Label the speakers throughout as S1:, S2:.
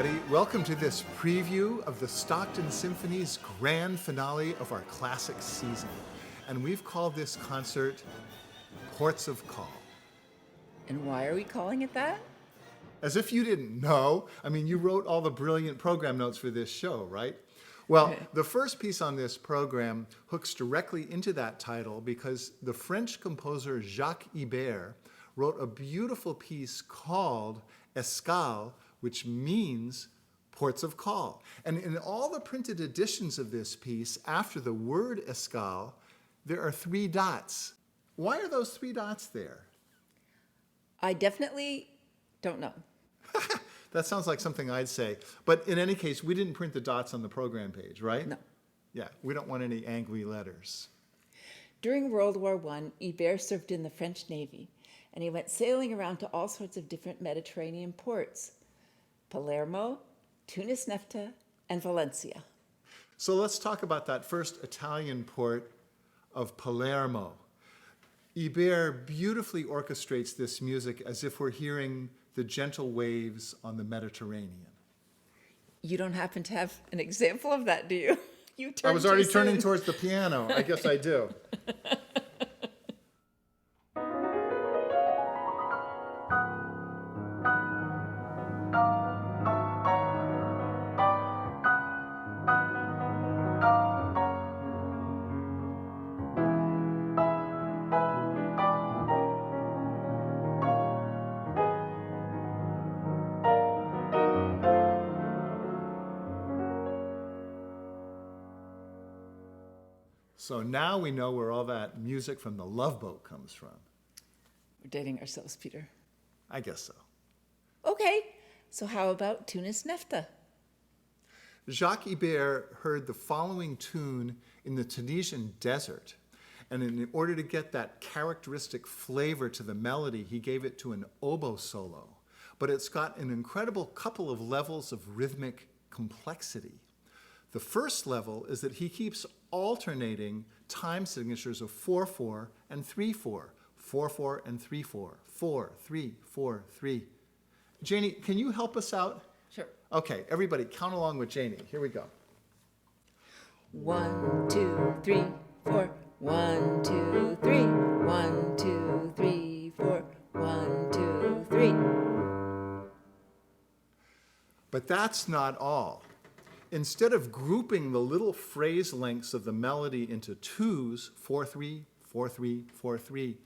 S1: everybody. Welcome to this preview of the Stockton Symphony's grand finale of our classic season. And we've called this concert Ports of Call.
S2: And why are we calling it that?
S1: As if you didn't know. I mean, you wrote all the brilliant program notes for this show, right? Well, the first piece on this program hooks directly into that title because the French composer Jacques Ibert wrote a beautiful piece called Escale, which means ports of call. And in all the printed editions of this piece, after the word escale, there are 3 dots. Why are those 3 dots there?
S2: I definitely don't know.
S1: That sounds like something I'd say. But in any case, we didn't print the dots on the program page, right?
S2: No.
S1: Yeah, we don't want any angry letters.
S2: During World War I, Ibert served in the French Navy, and he went sailing around to all sorts of different Mediterranean ports: Palermo, Tunis Nefta, and Valencia.
S1: So let's talk about that first Italian port of Palermo. Ibert beautifully orchestrates this music as if we're hearing the gentle waves on the Mediterranean.
S2: You don't happen to have an example of that, do you? You turned
S1: I was already
S2: too
S1: turning
S2: soon.
S1: towards the piano. I guess I do. So now we know where all that music from the Love Boat comes from.
S2: We're dating ourselves, Peter.
S1: I guess so.
S2: Okay, so how about Tunis Nefta?
S1: Jacques Ibert heard the following tune in the Tunisian desert. And in order to get that characteristic flavor to the melody, he gave it to an oboe solo. But it's got an incredible couple of levels of rhythmic complexity. The first level is that he keeps alternating time signatures of 4/4 and 3/4, 4/4 and 3/4, 4/3/4/3. Janie, can you help us out?
S2: Sure.
S1: Okay, everybody, count along with Janie. Here we go.
S2: 1, 2, 3, 4. 1, 2, 3. 1, 2, 3, 4. 1, 2, 3.
S1: But that's not all. Instead of grouping the little phrase lengths of the melody into twos, 4/3, 4/3, 4/3,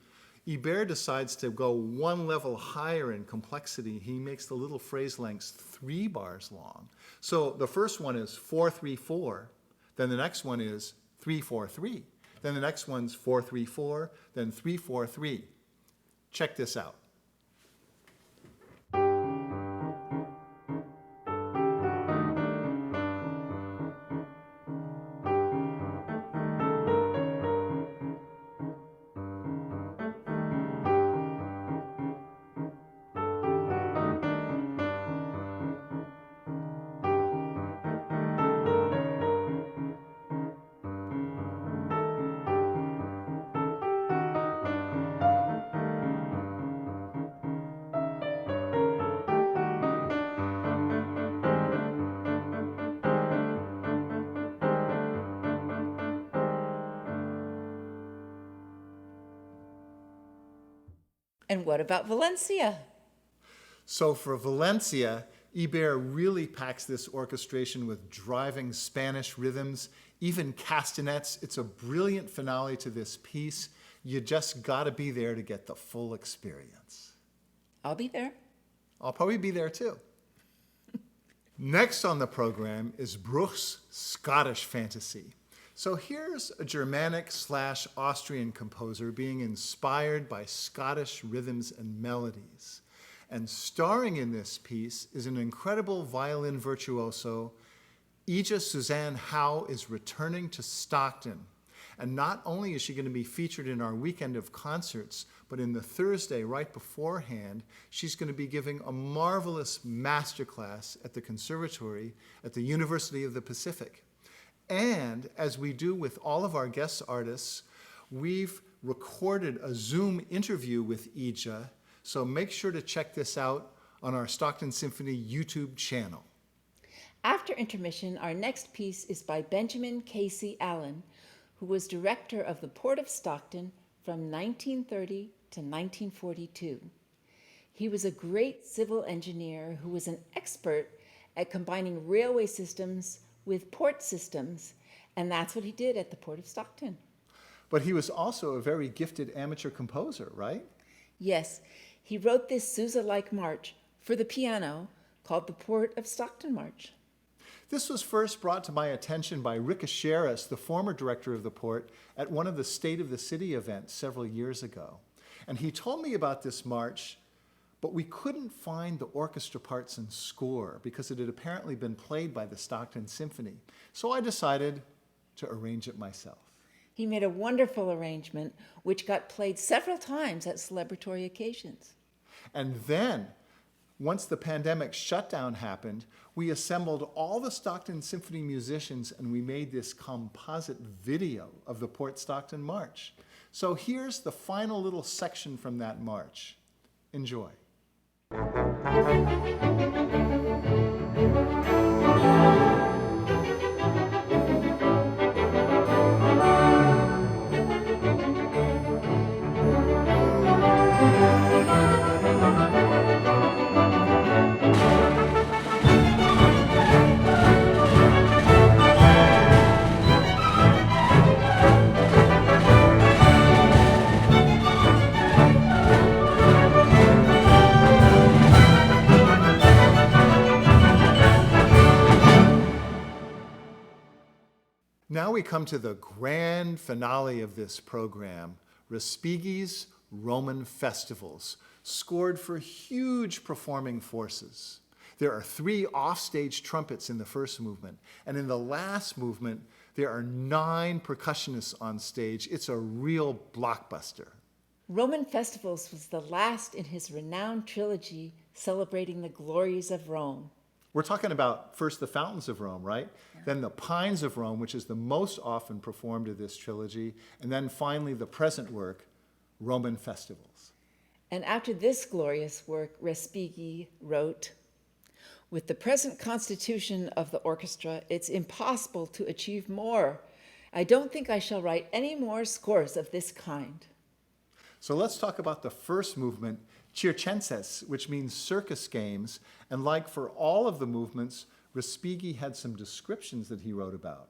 S1: Ibert decides to go one level higher in complexity. He makes the little phrase lengths 3 bars long. So the first one is 4/3/4, then the next one is 3/4/3, then the next one's 4/3/4, then 3/4/3. Check this out.
S2: And what about Valencia?
S1: So for Valencia, Ibert really packs this orchestration with driving Spanish rhythms, even castanets. It's a brilliant finale to this piece. You just got to be there to get the full experience.
S2: I'll be there.
S1: I'll probably be there too. Next on the program is Bruch's Scottish Fantasy. So here's a Germanic/Austrian composer being inspired by Scottish rhythms and melodies. And starring in this piece is an incredible violin virtuoso. Ija Suzanne Howe is returning to Stockton. And not only is she going to be featured in our weekend of concerts, but in the Thursday right beforehand, she's going to be giving a marvelous masterclass at the Conservatory at the University of the Pacific. And as we do with all of our guest artists, we've recorded a Zoom interview with Ija, so make sure to check this out on our Stockton Symphony YouTube channel.
S2: After intermission, our next piece is by Benjamin Casey Allen, who was director of the Port of Stockton from 1930 to 1942. He was a great civil engineer who was an expert at combining railway systems with port systems, and that's what he did at the Port of Stockton.
S1: But he was also a very gifted amateur composer, right?
S2: Yes, he wrote this Sousa-like march for the piano called the Port of Stockton March.
S1: This was first brought to my attention by Rick Asheris, the former director of the port, at one of the State of the City events several years ago. And he told me about this march, but we couldn't find the orchestra parts and score because it had apparently been played by the Stockton Symphony. So I decided to arrange it myself.
S2: He made a wonderful arrangement which got played several times at celebratory occasions.
S1: And then, once the pandemic shutdown happened, we assembled all the Stockton Symphony musicians and we made this composite video of the Port Stockton March. So here's the final little section from that march. Enjoy. Now we come to the grand finale of this program, Respighi's Roman Festivals, scored for huge performing forces. There are 3 offstage trumpets in the first movement, and in the last movement, there are 9 percussionists on stage. It's a real blockbuster.
S2: Roman Festivals was the last in his renowned trilogy celebrating the glories of Rome.
S1: We're talking about first the Fountains of Rome, right? Yeah. Then the Pines of Rome, which is the most often performed of this trilogy, and then finally the present work, Roman Festivals.
S2: And after this glorious work, Respighi wrote, "With the present constitution of the orchestra, it's impossible to achieve more. I don't think I shall write any more scores of this kind."
S1: So let's talk about the first movement, Circenses, which means circus games, and like for all of the movements, Respighi had some descriptions that he wrote about.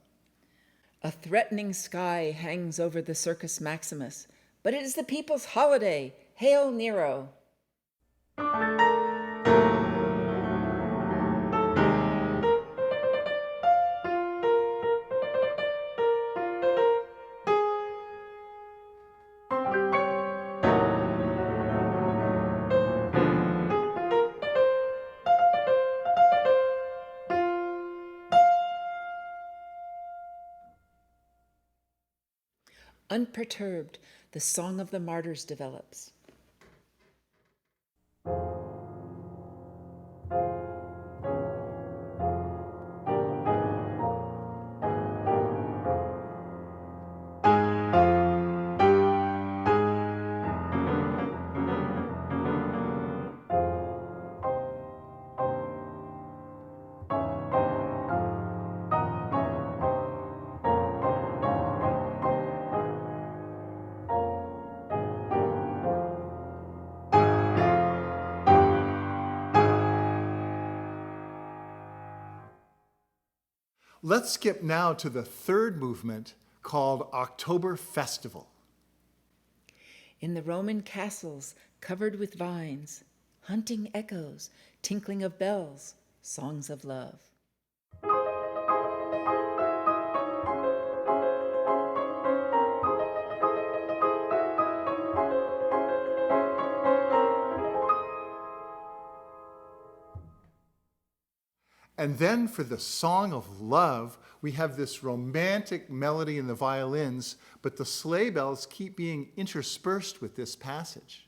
S2: "A threatening sky hangs over the Circus Maximus, but it is the people's holiday. Hail Nero!" Unperturbed, the Song of the Martyrs develops.
S1: Let's skip now to the third movement called October Festival.
S2: In the Roman castles covered with vines, hunting echoes, tinkling of bells, songs of love.
S1: And then for the Song of Love, we have this romantic melody in the violins, but the sleigh bells keep being interspersed with this passage.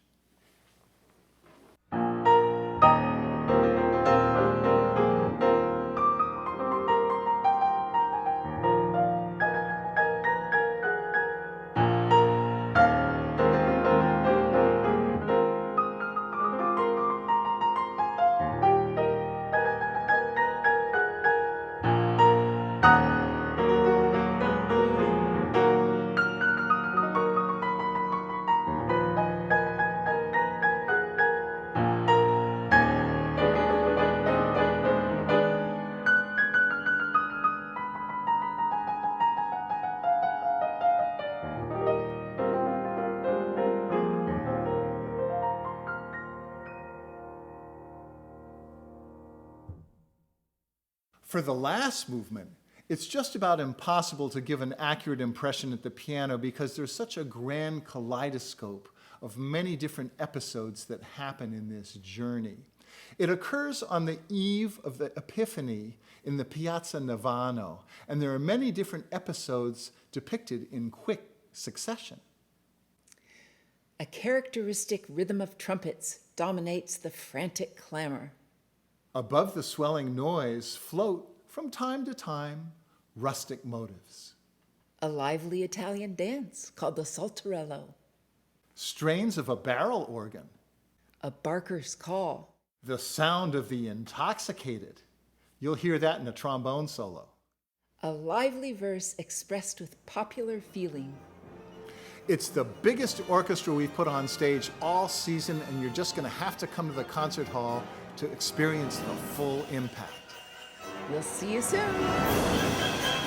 S1: For the last movement, it's just about impossible to give an accurate impression at the piano because there's such a grand kaleidoscope of many different episodes that happen in this journey. It occurs on the eve of the Epiphany in the Piazza Navano, and there are many different episodes depicted in quick succession.
S2: A characteristic rhythm of trumpets dominates the frantic clamor.
S1: Above the swelling noise float, from time to time, rustic motives.
S2: A lively Italian dance called the saltarello.
S1: Strains of a barrel organ.
S2: A barker's call.
S1: The sound of the intoxicated. You'll hear that in a trombone solo.
S2: A lively verse expressed with popular feeling.
S1: It's the biggest orchestra we've put on stage all season, and you're just going to have to come to the concert hall to experience the full impact.
S2: We'll see you soon.